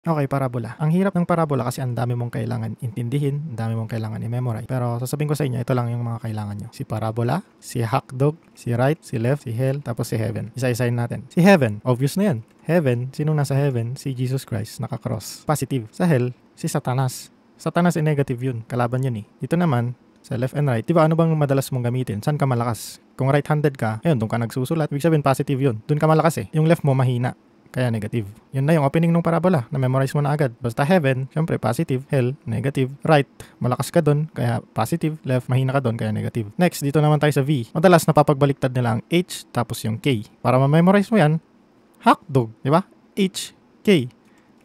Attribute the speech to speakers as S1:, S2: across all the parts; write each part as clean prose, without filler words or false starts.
S1: Okay, parabola. Ang hirap ng parabola kasi ang dami mong kailangan intindihin, ang dami mong kailangan i-memorize. Pero sasabihin ko sa inyo, ito lang yung mga kailangan nyo. Si parabola, si hotdog, si right, si left, si hell, tapos si heaven. Isa-isahin natin. Si heaven, obvious na yan. Heaven, sinong nasa heaven? Si Jesus Christ, nakakross. Positive. Sa hell, si Satanas. Satanas ay negative yun. Kalaban yun eh. Dito naman, sa left and right, di ba ano bang madalas mong gamitin? Saan ka malakas? Kung right-handed ka, ayun, doon ka nagsusulat. Ibig sabihin, positive yun. Doon ka malakas eh. Yung left mo, mahina. Kaya negative. Yun na yung opening ng parabola. Na-memorize mo na agad. Basta heaven, syempre positive. Hell, negative. Right, malakas ka doon. Kaya positive. Left, mahina ka doon. Kaya negative. Next, dito naman tayo sa V. Madalas napapagbaliktad nila ang H tapos yung K. Para ma-memorize mo yan, hotdog. Di ba? H, K.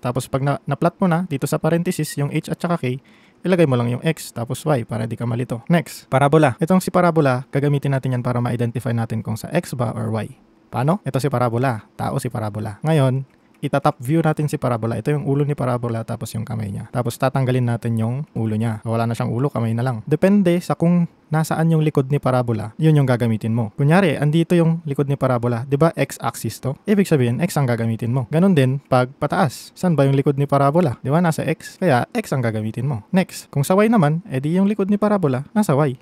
S1: Tapos pag na-plot mo na, dito sa parenthesis, yung H at saka K, ilagay mo lang yung X tapos Y para di ka malito. Next, parabola. Itong si parabola, gagamitin natin yan para ma-identify natin kung sa X ba or Y. Paano? Ito si parabola. Tao si parabola. Ngayon, itatop view natin si parabola. Ito yung ulo ni parabola tapos yung kamay niya. Tapos tatanggalin natin yung ulo niya. Wala na siyang ulo, kamay na lang. Depende sa kung nasaan yung likod ni parabola, yun yung gagamitin mo. Kunyari, andito yung likod ni parabola. Diba X-axis to? Ibig sabihin, X ang gagamitin mo. Ganon din pag pataas. Saan ba yung likod ni parabola? Diba nasa X? Kaya X ang gagamitin mo. Next, kung sa Y naman, edi yung likod ni parabola nasa Y.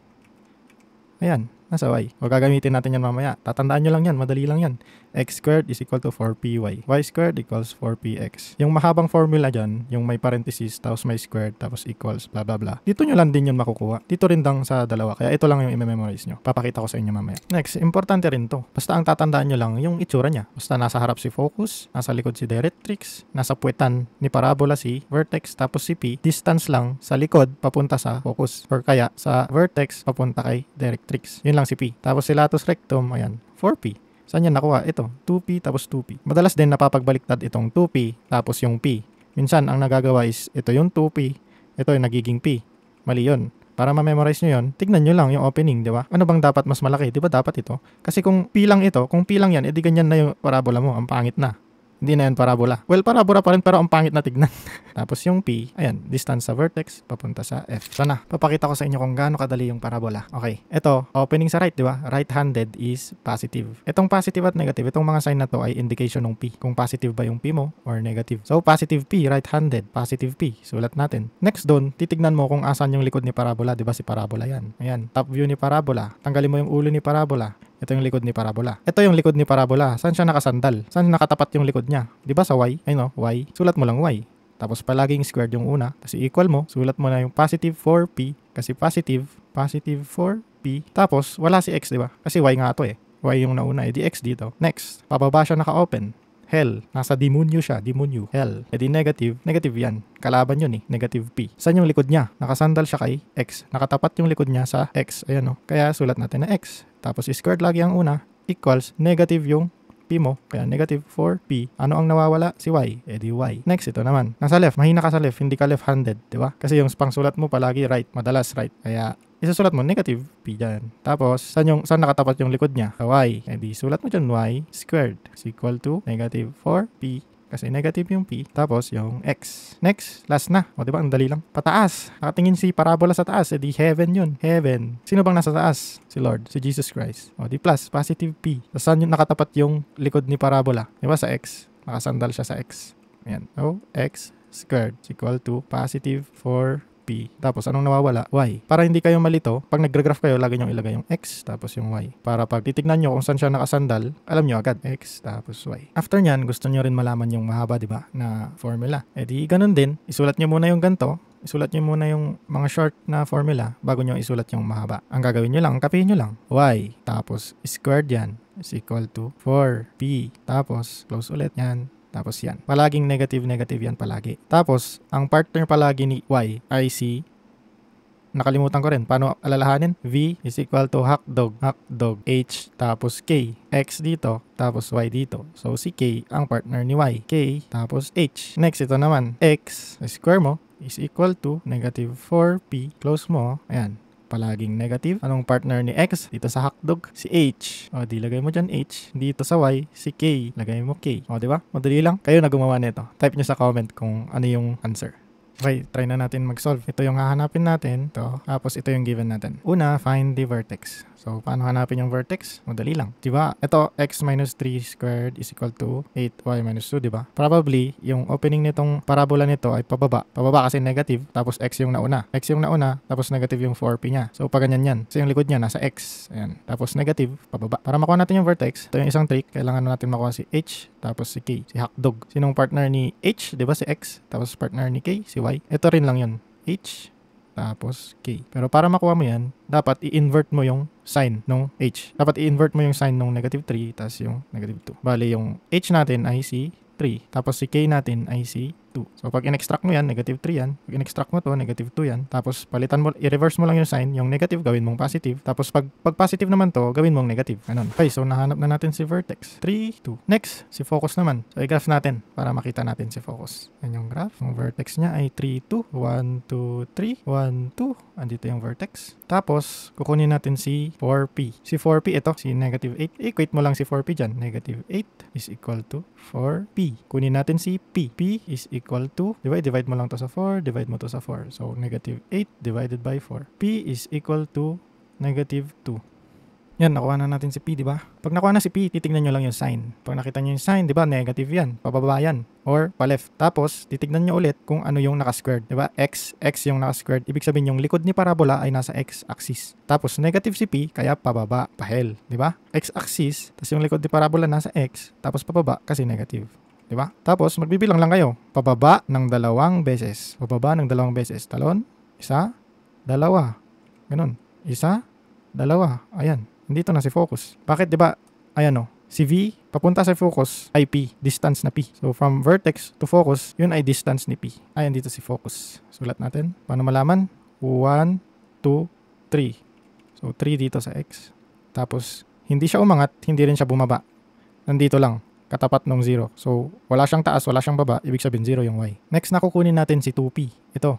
S1: Ayan, nasa Y. O gagamitin natin yan mamaya. Tatandaan nyo lang yan, madali lang yan. X squared is equal to 4py. Y squared equals 4px. Yung mahabang formula dyan, yung may parenthesis, tapos may squared, tapos equals, blah blah blah. Dito nyo lang din yun makukuha. Dito rin lang sa dalawa. Kaya ito lang yung i-memorize nyo. Papakita ko sa inyo mamaya. Next, importante rin to. Basta ang tatandaan nyo lang yung itsura niya. Basta nasa harap si focus, nasa likod si directrix, nasa puwetan ni parabola si vertex, tapos si P. Distance lang sa likod papunta sa focus. Or kaya sa vertex papunta kay directrix. Yun lang si P. Tapos si latus rectum, ayan, 4P. Saan yan nakuha? Ito, 2P tapos 2P. Madalas din napapagbaliktad itong 2P tapos yung P. Minsan, ang nagagawa is ito yung 2P, ito yung nagiging P. Mali yun. Para ma-memorize nyo yun, tignan nyo lang yung opening, di ba? Ano bang dapat mas malaki? Di ba dapat ito? Kasi kung P lang ito, kung P lang yan, edi ganyan na yung parabola mo. Ang pangit na. Hindi na yan parabola. Well, parabola pa rin pero ang pangit na tignan. Tapos yung P, ayan, distance sa vertex, papunta sa F. Sana, papakita ko sa inyo kung gaano kadali yung parabola. Okay, ito, opening sa right, di ba? Right-handed is positive. Itong positive at negative, itong mga sign na to ay indication ng P. Kung positive ba yung P mo or negative. So, positive P, right-handed, positive P. Sulat natin. Next doon, titignan mo kung asan yung likod ni parabola, di ba si parabola yan? Ayan, top view ni parabola. Tanggalin mo yung ulo ni parabola. Ito yung likod ni parabola. Ito yung likod ni parabola. Saan siya nakasandal? Saan nakatapat yung likod niya? Di ba sa Y? Ay no, Y. Sulat mo lang Y. Tapos palaging squared yung una. Kasi equal mo. Sulat mo na yung positive 4P. Kasi positive 4P. Tapos wala si X, di ba? Kasi Y nga to eh. Y yung nauna eh. Di X dito. Next, pababa siya naka-open. Hell. Nasa demonyo siya. Demonyo. Hell. E di negative. Negative yan. Kalaban yun eh. Negative P. Saan yung likod niya? Nakasandal siya kay X. Nakatapat yung likod niya sa X. Ayan o. Kaya sulat natin na X. Tapos squared lagi ang una. Equals negative yung P mo. Kaya negative 4P. Ano ang nawawala? Si Y. E di Y. Next, ito naman. Nasa left. Mahina ka sa left. Hindi ka left-handed. Diba? Kasi yung pangsulat mo palagi right. Madalas right. Kaya isusulat mo negative P dyan. Tapos, saan nakatapat yung likod niya? Sa Y. E di sulat mo dyan Y squared is equal to negative 4P. Kasi negative yung P. Tapos yung X. Next, last na. O diba, ang dali lang. Pataas. Nakatingin si parabola sa taas. E di heaven yun. Heaven. Sino bang nasa taas? Si Lord. Si Jesus Christ. O di plus, positive P. Tapos saan yung nakatapat yung likod ni parabola? Diba sa X? Nakasandal siya sa X. Ayan. So, X squared is equal to positive 4P. Tapos, anong nawawala? Y. Para hindi kayo malito, pag nagre-graph kayo, lagi nyo ilagay yung X, tapos yung Y. Para pag titignan nyo kung saan siya nakasandal, alam nyo agad, X, tapos Y. After nyan, gusto nyo rin malaman yung mahaba, di ba, na formula. E di, ganun din. Isulat nyo muna yung ganto. Isulat nyo muna yung mga short na formula bago nyo isulat yung mahaba. Ang gagawin nyo lang, kapihin nyo lang. Y, tapos squared yan is equal to 4P. Tapos, close ulit yan. Tapos yan. Palaging negative yan palagi. Tapos, ang partner palagi ni Y ay si, nakalimutan ko rin, paano alalahanin? V is equal to hotdog, H, tapos K. X dito, tapos Y dito. So, si K ang partner ni Y. K, tapos H. Next, ito naman. X, square mo, is equal to negative 4P. Close mo. Ayan. Palaging negative. Anong partner ni X? Dito sa hotdog, si H. O, di lagay mo dyan H. Dito sa Y, si K. Lagay mo K. O, di ba? Madali lang. Kayo na gumawa nito. Type nyo sa comment kung ano yung answer. Okay, try na natin mag-solve. Ito yung hahanapin natin. Ito. Tapos ito yung given natin. Una, find the vertex. So, paano hanapin yung vertex? Madali lang. Diba? Ito, x minus 3 squared is equal to 8y minus 2, diba? Probably, yung opening nitong parabola nito ay pababa. Pababa kasi negative, tapos x yung nauna. X yung nauna, tapos negative yung 4p niya. So, pag ganyan yan. So, yung likod niya nasa x. Ayan. Tapos negative, pababa. Para makuha natin yung vertex, ito yung isang trick. Kailangan natin makuha si h, tapos si k. Si hotdog. Sinong partner ni h? Diba si x? Tapos partner ni k, si y. Ito rin lang yun. H, tapos K. Pero para makuha mo yan, dapat i-invert mo yung sign ng H. Dapat i-invert mo yung sign ng negative 3, tapos yung negative 2. Bali, yung H natin ay si 3, tapos si K natin ay si 2. So, pag in-extract mo yan, negative 3 yan. Pag in-extract mo to, negative 2 yan. Tapos, palitan mo, i-reverse mo lang yung sign, yung negative, gawin mong positive. Tapos, pag positive naman to, gawin mong negative. Ganun. Okay, so, nahanap na natin si vertex. 3, 2. Next, si focus naman. So, i-graph natin para makita natin si focus. Yan yung graph. Yung vertex niya ay 3, 2. 1, 2, 3. 1, 2. Andito yung vertex. Tapos, kukunin natin si 4p. Si 4p, ito, si negative 8. Equate mo lang si 4p dyan. Negative 8 is equal to 4p. Kunin natin si p. P is equal to, divide mo lang to sa 4, divide mo to sa 4. So, negative 8 divided by 4. P is equal to negative 2. Yan, nakuha na natin si P, di ba? Pag nakuha na si P, titignan nyo lang yung sign. Pag nakita nyo yung sign, di ba, negative yan. Pababa yan. Or pa-left. Tapos, titignan nyo ulit kung ano yung naka-squared. Di ba? X yung naka-squared. Ibig sabihin, yung likod ni parabola ay nasa x-axis. Tapos, negative si P, kaya pababa, pahel. Di ba? X-axis, tapos yung likod ni parabola nasa x, tapos pababa kasi negative. Diba? Tapos, magbibilang lang kayo. Pababa ng 2 beses. Pababa ng 2 beses. Talon. Isa. Dalawa. Ganun. Isa. Dalawa. Ayan. Dito na si focus. Bakit, diba? Ayan o. Si V, papunta sa focus, ay P. Distance na P. So, from vertex to focus, yun ay distance ni P. Ayan, dito si focus. Sulat natin. Paano malaman? 1, 2, 3. So, 3 dito sa X. Tapos, hindi siya umangat, hindi rin siya bumaba. Nandito lang. Katapat ng 0. So, wala siyang taas, wala siyang baba. Ibig sabihin, 0 yung y. Next, nakukunin natin si 2p. Ito.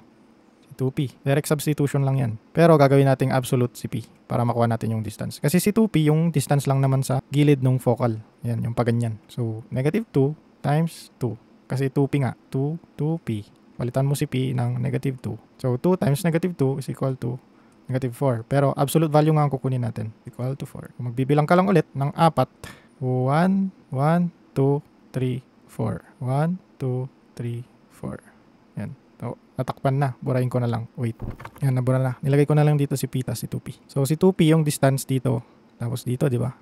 S1: Si 2p. Direct substitution lang yan. Pero, gagawin nating absolute si p para makuha natin yung distance. Kasi si 2p, yung distance lang naman sa gilid ng focal. Yan, yung paganyan. So, negative 2 times 2. Kasi 2p nga. 2p. Palitan mo si p ng negative 2. So, 2 times negative 2 is equal to negative 4. Pero, absolute value nga ang kukunin natin. Equal to 4. Kung magbibilang ka lang ulit ng 4, 1, 1, 2, 3, 4. 1, 2, 3, 4. Yan. So, natakpan na. Burahin ko na lang. Wait. Yan, nabura na. Nilagay ko na lang dito si P tas si 2P. So, si 2P yung distance dito. Tapos dito, di ba?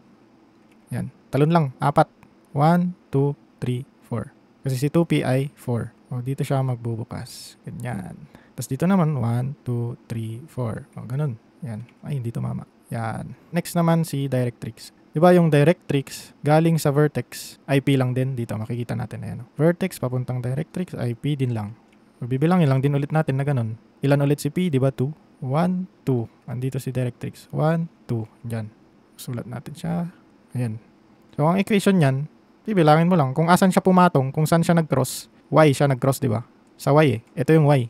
S1: Yan. Talon lang. 4. 1, 2, 3, 4. Kasi si 2P ay 4. O, dito siya magbubukas. Ganyan. Tapos dito naman, 1, 2, 3, 4. O, ganun. Yan. Ay, hindi tumama. Yan. Next naman si directrix. Diba yung directrix galing sa vertex, IP lang din dito. Makikita natin na yan. Vertex papuntang directrix, IP din lang. Magbibilangin lang din ulit natin na ganun. Ilan ulit si P? Diba 2? 1, 2. Andito si directrix. 1, 2. Diyan. Sulat natin siya. Ayan. So, ang equation niyan, bibilangin mo lang kung asan siya pumatong, kung saan siya nag-cross. Y siya nag-cross, diba? Sa Y eh. Ito yung Y.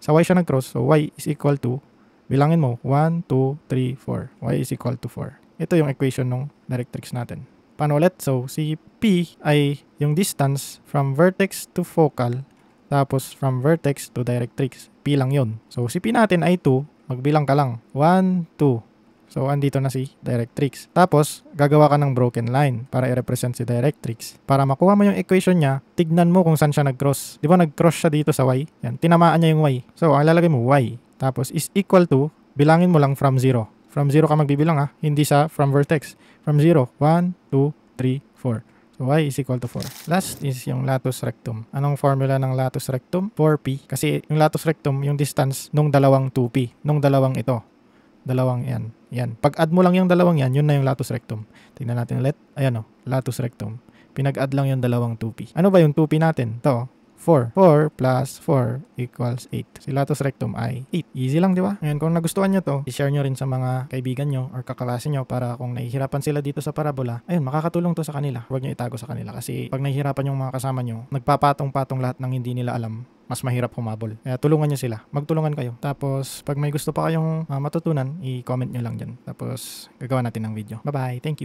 S1: Sa Y siya nag-cross. So, Y is equal to, bilangin mo, 1, 2, 3, 4. Y is equal to 4. Ito yung equation ng directrix natin. Paano ulit? So, si P ay yung distance from vertex to focal, tapos from vertex to directrix. P lang yun. So, si P natin ay 2. Magbilang ka lang. 1, 2. So, andito na si directrix. Tapos, gagawa ka ng broken line para i-represent si directrix. Para makuha mo yung equation niya, tignan mo kung saan siya nag-cross. Di ba nag-cross siya dito sa Y? Yan, tinamaan niya yung Y. So, ang lalagay mo Y. Tapos, is equal to, bilangin mo lang from 0. From 0 ka magbibilang ha, hindi sa from vertex. From 0, 1, 2, 3, 4. So, y is equal to 4. Last is yung latus rectum. Anong formula ng latus rectum? 4p. Kasi yung latus rectum, yung distance nung dalawang 2p. Nung dalawang ito. Dalawang yan. Yan. Pag-add mo lang yung dalawang yan, yun na yung latus rectum. Tingnan natin ulit. Ayan o, latus rectum. Pinag-add lang yung dalawang 2p. Ano ba yung 2p natin? Ito. 4. 4 plus 4 equals 8. Si latus rectum ay 8. Easy lang, di ba? Ngayon, kung nagustuhan nyo to, i-share nyo rin sa mga kaibigan nyo or kaklase nyo para kung nahihirapan sila dito sa parabola, ayun, makakatulong to sa kanila. Huwag nyo itago sa kanila kasi pag nahihirapan yung mga kasama nyo, nagpapatong-patong lahat ng hindi nila alam, mas mahirap humabol. Kaya tulungan nyo sila. Magtulungan kayo. Tapos, pag may gusto pa kayong matutunan, i-comment nyo lang dyan. Tapos, gagawa natin ng video. Bye-bye. Thank you.